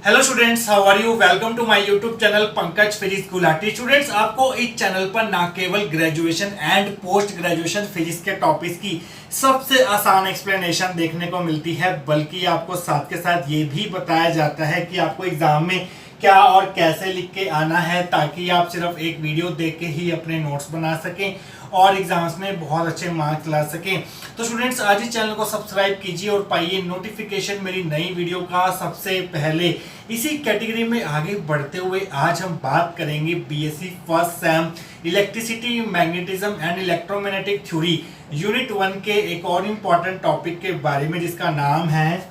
Hello students, how are you. Welcome to my YouTube channel Pankaj physics Gulati. Students, आपको इस channel पर ना केवल graduation and post graduation physics के टॉपिक्स की सबसे आसान एक्सप्लेनेशन देखने को मिलती है, बल्कि आपको साथ के साथ ये भी बताया जाता है कि आपको एग्जाम में क्या और कैसे लिख के आना है, ताकि आप सिर्फ एक वीडियो देख के ही अपने नोट्स बना सकें और एग्जाम्स में बहुत अच्छे मार्क्स ला सकें। तो स्टूडेंट्स, आज ही चैनल को सब्सक्राइब कीजिए और पाइए नोटिफिकेशन मेरी नई वीडियो का सबसे पहले। इसी कैटेगरी में आगे बढ़ते हुए आज हम बात करेंगे BSc first sem electricity, magnetism and electromagnetic theory unit 1 के एक और इम्पॉर्टेंट टॉपिक के बारे में, जिसका नाम है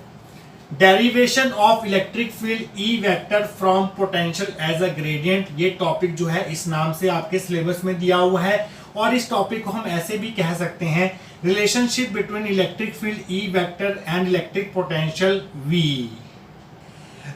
derivation of electric field E vector from potential as a gradient. ये टॉपिक जो है इस नाम से आपके सिलेबस में दिया हुआ है, और इस टॉपिक को हम ऐसे भी कह सकते हैं, relationship between electric field E vector and electric potential V.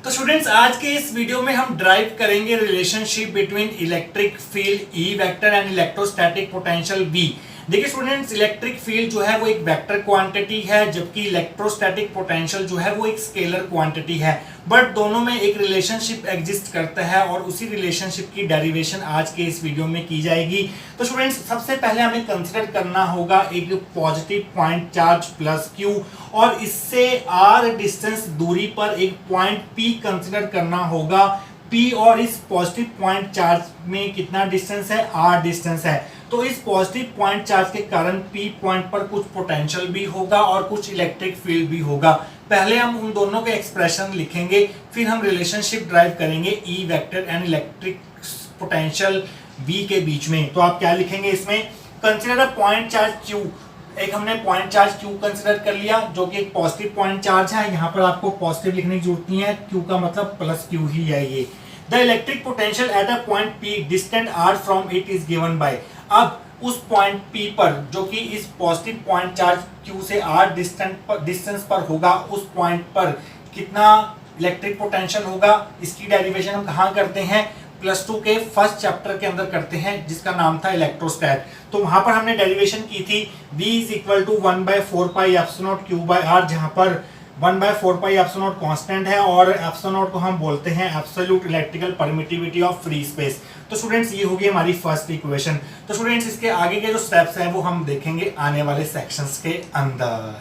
तो स्टूडेंट्स, आज के इस वीडियो में हम ड्राइव करेंगे relationship between electric field E vector and electrostatic potential V. देखिए स्टूडेंट्स, इलेक्ट्रिक फील्ड जो है वो एक वेक्टर क्वांटिटी है, जबकि इलेक्ट्रोस्टैटिक पोटेंशियल जो है वो एक स्केलर क्वांटिटी है। बट दोनों में एक रिलेशनशिप एग्जिस्ट करता है, और उसी रिलेशनशिप की डेरिवेशन आज के इस वीडियो में की जाएगी। तो स्टूडेंट्स, सबसे पहले हमें कंसिडर करना होगा एक positive point charge plus Q, और इससे आर डिस्टेंस दूरी पर एक पॉइंट पी कंसिडर करना होगा। पी और इस पॉजिटिव पॉइंट चार्ज में कितना डिस्टेंस है? आर डिस्टेंस है। तो इस पॉजिटिव पॉइंट चार्ज के कारण पी पॉइंट पर कुछ पोटेंशियल भी होगा और कुछ इलेक्ट्रिक फील्ड भी होगा। पहले हम उन दोनों के एक्सप्रेशन लिखेंगे, फिर हम रिलेशनशिप ड्राइव करेंगे E vector and electric potential V के बीच में। तो आप क्या लिखेंगे इसमें? Consider a point charge q. एक हमने पॉइंट चार्ज क्यू कंसिडर कर लिया, जो कि एक पॉजिटिव पॉइंट चार्ज है। यहाँ पर आपको पॉजिटिव लिखने की जरूरत नहीं है, क्यू का मतलब प्लस क्यू ही है ये। The electric potential at a point P distant r from it is given by. अब उस पॉइंट पी पर, जो कि इस पॉजिटिव पॉइंट चार्ज क्यू से आर डिस्टेंस पर होगा, उस पॉइंट पर कितना इलेक्ट्रिक पोटेंशियल होगा, इसकी डेरिवेशन हम कहाँ करते हैं? +2 के फर्स्ट चैप्टर के अंदर करते हैं, जिसका नाम था इलेक्ट्रोस्टैट। तो वहां पर हमने डेरिवेशन की थी V = 1/4 pi epsilon q by r, जहां पर 1/4 पाई एप्सिलॉन कांस्टेंट है और एप्सिलॉन को हम बोलते हैं absolute electrical permittivity of free space. तो स्टूडेंट्स, ये होगी हमारी फर्स्ट इक्वेशन। तो स्टूडेंट्स, इसके आगे के जो स्टेप्स हैं वो हम देखेंगे आने वाले सेक्शंस के अंदर।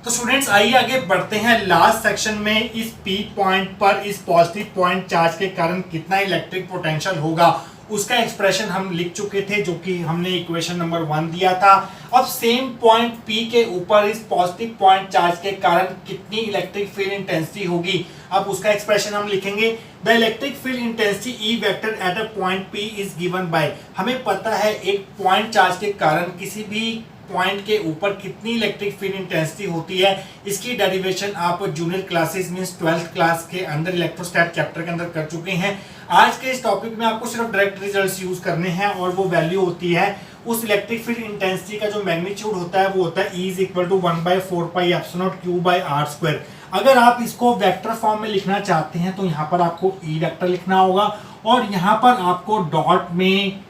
तो स्टूडेंट्स, आइए आगे बढ़ते हैं। लास्ट सेक्शन में इस पी पॉइंट पर इस पॉजिटिव पॉइंट चार्ज के कारण कितना इलेक्ट्रिक पोटेंशियल होगा, उसका एक्सप्रेशन हम लिख चुके थे, जो कि हमने इक्वेशन नंबर 1 दिया था। अब सेम पॉइंट पी के ऊपर इस पॉजिटिव पॉइंट चार्ज के कारण कितनी इलेक्ट्रिक फील्ड इंटेंसिटी होगी, अब उसका एक्सप्रेशन हम लिखेंगे। The electric field intensity E vector eight a point P is given bye. हमें पता है एक पॉइंट चार्ज के कारण किसी भी पॉइंट के ऊपर कितनी इलेक्ट्रिक फील्ड इंटेंसिटी होती है, इसकी डेरिवेशन आप junior classes means 12th class के अंदर इलेक्ट्रोस्टैट चैप्टर के अंदर कर चुके हैं। आज के इस टॉपिक में आपको सिर्फ डायरेक्ट रिजल्ट्स यूज करने हैं, और वो वैल्यू होती है उस इलेक्ट्रिक फील्ड इंटेंसिटी का जो मैग्नीट्यूड होता है, वो होता है E = 1/4 pi epsilon q by r square. अगर आप इसको वेक्टर फॉर्म में लिखना चाहते हैं तो यहाँ पर आपको ई वेक्टर लिखना होगा, और यहाँ पर आपको डॉट में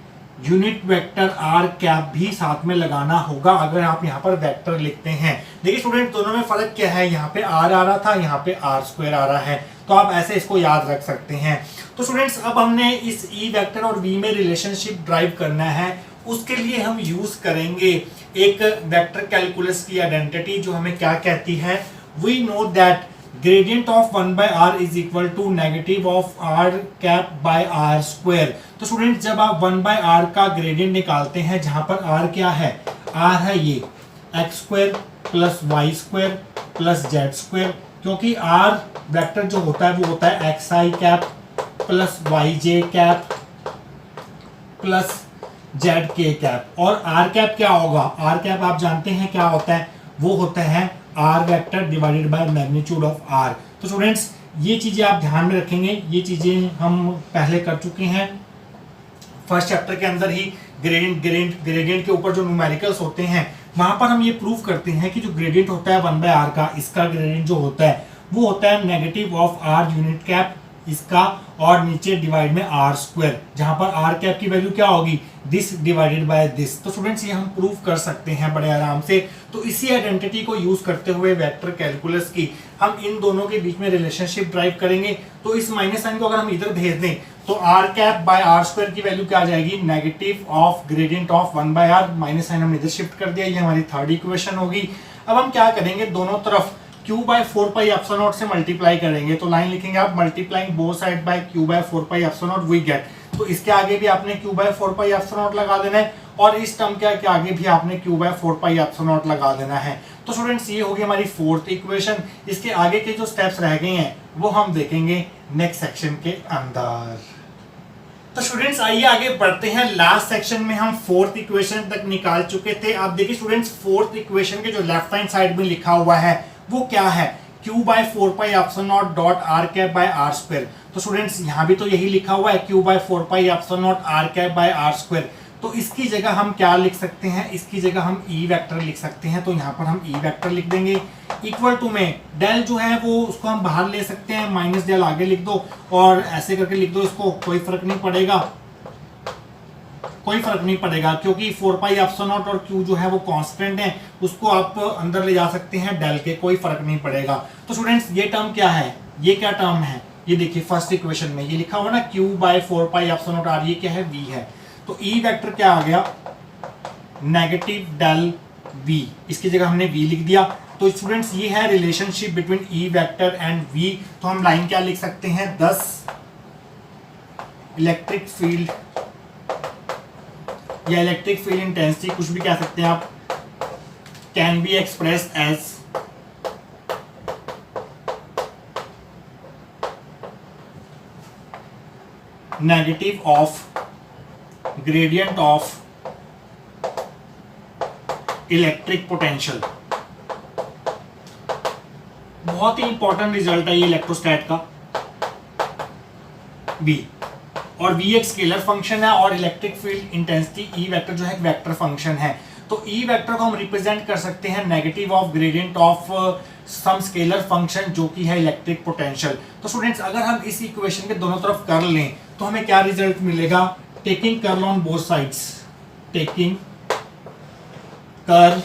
यूनिट वेक्टर आर कैप भी साथ में लगाना होगा अगर आप यहाँ पर वेक्टर लिखते हैं। देखिए स्टूडेंट, दोनों में फर्क क्या है? यहाँ पे आर आ रहा था, यहाँ पे आर स्क्वायर आ रहा है, तो आप ऐसे इसको याद रख सकते हैं। तो स्टूडेंट्स, अब हमने इस ई वेक्टर और वी में रिलेशनशिप ड्राइव करना है। उसके लिए हम यूज करेंगे एक वेक्टर कैलकुलस की आइडेंटिटी, जो हमें क्या कहती है? We know that gradient of 1/r is equal to negative of r cap by r square। तो स्टूडेंट, जब आप 1/r का ग्रेडियंट निकालते हैं, जहां पर r क्या है? r है ये x² + y² + z², क्योंकि r वेक्टर जो होता है वो होता है xi cap + yj cap + zk cap, और r कैप क्या होगा? r कैप आप जानते हैं क्या होता है? वो होता है r vector divided by magnitude of r। तो स्टूडेंट्स, ये चीजें आप ध्यान में रखेंगे, ये चीजें हम पहले कर चुके हैं फर्स्ट चैप्टर के अंदर ही। ग्रेडियंट के ऊपर जो न्यूमेरिकल्स होते हैं, वहां पर हम ये प्रूव करते हैं कि जो ग्रेडियंट होता है 1/r का, इसका ग्रेडियंट जो होता है वो होता है negative of r unit cap इसका, और नीचे डिवाइड में आर स्क्वायर, जहां पर आर कैप की वैल्यू क्या होगी, दिस डिवाइडेड बाय दिस। तो स्टूडेंट्स ये हम प्रूव कर सकते हैं बड़े आराम से। तो इसी आइडेंटिटी को यूज करते हुए वेक्टर कैलकुलस की हम इन दोनों के बीच में रिलेशनशिप ड्राइव करेंगे। तो इस माइनस साइन को अगर हम इधर भेज दें तो r cap by r square की वैल्यू क्या आ जाएगी, negative of gradient of 1 by r, minus sine हमने इधर शिफ्ट कर दिया, ये हमारी थर्ड इक्वेशन होगी। अब हम क्या करेंगे, दोनों तरफ q by 4 pi epsilon naught से मल्टीप्लाई करेंगे। तो लाइन लिखेंगे आप, multiplying both side by q by 4 pi epsilon naught we get. तो इसके आगे भी आपने q by 4 pi epsilon naught लगा देना है, और इस टर्म के आगे भी आपने q by 4 pi epsilon naught लगा देना है। तो स्टूडेंट्स ये होगी हमारी फोर्थ इक्वेशन। इसके आगे के जो स्टेप्स रह गए हैं वो हम देखेंगे नेक्स्ट सेक्शन के अंदर। तो स्टूडेंट्स आइए आगे बढ़ते हैं। लास्ट सेक्शन में हम फोर्थ इक्वेशन तक निकाल चुके थे। आप देखिए स्टूडेंट्स, फोर्थ इक्वेशन के जो लेफ्ट हैंड साइड में लिखा हुआ है वो क्या है, q by 4 pi epsilon naught dot r cap by r square. तो स्टूडेंट्स यहाँ भी तो यही लिखा हुआ है, q by 4 pi epsilon naught r cap by r square. तो इसकी जगह हम क्या लिख सकते हैं, इसकी जगह हम ई वेक्टर लिख सकते हैं। तो यहाँ पर हम ई वेक्टर लिख देंगे, इक्वल टू में डेल जो है वो उसको हम बाहर ले सकते हैं, माइनस डेल आगे लिख दो और ऐसे करके लिख दो इसको, कोई फर्क नहीं पड़ेगा, कोई फर्क नहीं पड़ेगा, क्योंकि 4 पाई एप्सिलॉन नॉट और q जो है वो कांस्टेंट है, उसको आप अंदर ले जा सकते हैं डेल के, कोई फर्क नहीं पड़ेगा। तो स्टूडेंट्स ये टर्म क्या है, ये क्या टर्म है, ये देखिए फर्स्ट इक्वेशन में ये लिखा हुआ ना q by 4 pi epsilon naught r, ये क्या है, v है। तो ई वेक्टर क्या आ गया, नेगेटिव डेल v, इसकी जगह हमने v लिख दिया। तो स्टूडेंट्स ये है relationship between E vector and v। तो हम लाइन क्या लिख सकते हैं, 10 इलेक्ट्रिक फील्ड या इलेक्ट्रिक फील्ड इंटेंसिटी, कुछ भी कह सकते हैं आप, can be express as negative of gradient of electric potential. बहुत ही इंपॉर्टेंट रिजल्ट है ये इलेक्ट्रोस्टैट का, बी। और v एक स्केलर फंक्शन है और electric field intensity E vector जो है एक वेक्टर फंक्शन है। तो ई वेक्टर को हम रिप्रेजेंट कर सकते हैं negative of gradient of some scalar function जो कि है इलेक्ट्रिक पोटेंशियल। तो स्टूडेंट्स अगर हम इस इक्वेशन के दोनों तरफ कर लें तो हमें क्या रिजल्ट मिलेगा, taking curl on both sides, taking curl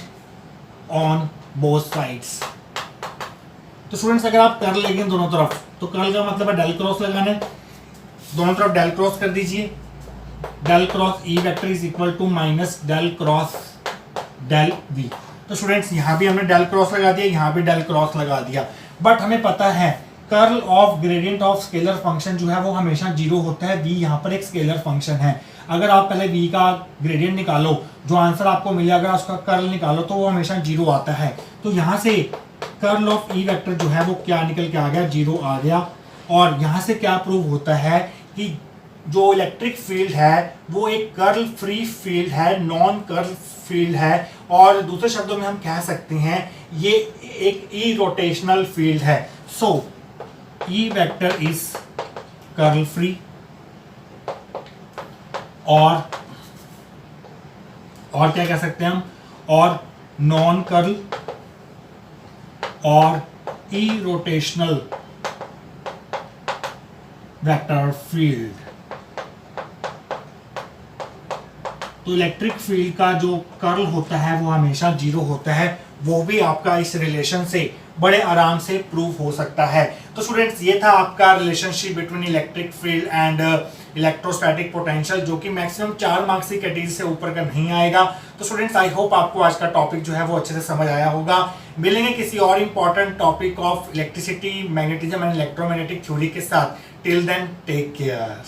on both sides. तो स्टूडेंट्स अगर आप कर्ल लेंगे दोनों तरफ, तो कर्ल का मतलब है डेल क्रॉस लगाना है, दोनों तरफ डेल क्रॉस कर दीजिए, del cross E vector is equal to minus del cross del V. तो स्टूडेंट्स यहाँ भी हमने डेल क्रॉस लगा दिया, यहाँ भी डेल क्रॉस लगा दिया, बट हमें पता है curl of gradient of scalar function जो है वो हमेशा जीरो होता है। v यहाँ पर एक स्केलर फंक्शन है, अगर आप पहले v का ग्रेडियंट निकालो, जो आंसर आपको मिले अगर उसका कर्ल निकालो तो वो हमेशा जीरो आता है। तो यहाँ से कर्ल ऑफ ई वेक्टर जो है वो क्या निकल के आ गया, जीरो आ गया। और यहाँ से क्या प्रूव होता है कि जो इलेक्ट्रिक फील्ड है वो एक कर्ल फ्री फील्ड है, नॉन कर्ल फील्ड है, और दूसरे शब्दों में हम कह सकते हैं ये एक ई रोटेशनल फील्ड है। So E vector is curl free और क्या कह सकते हैं हम, और नॉन कर्ल और ई रोटेशनल वेक्टर फील्ड। तो इलेक्ट्रिक फील्ड का जो कर्ल होता है वो हमेशा जीरो होता है, वो भी आपका इस रिलेशन से बड़े आराम से प्रूव हो सकता है। तो स्टूडेंट्स ये था आपका relationship between electric field and electrostatic potential, जो कि मैक्सिमम 4 मार्क्स की कैटेगरी से ऊपर का नहीं आएगा। तो स्टूडेंट्स आई होप आपको आज का टॉपिक जो है वो अच्छे से समझ आया होगा। मिलेंगे किसी और important topic of electricity, magnetism and electromagnetic theory के साथ। Till then take care.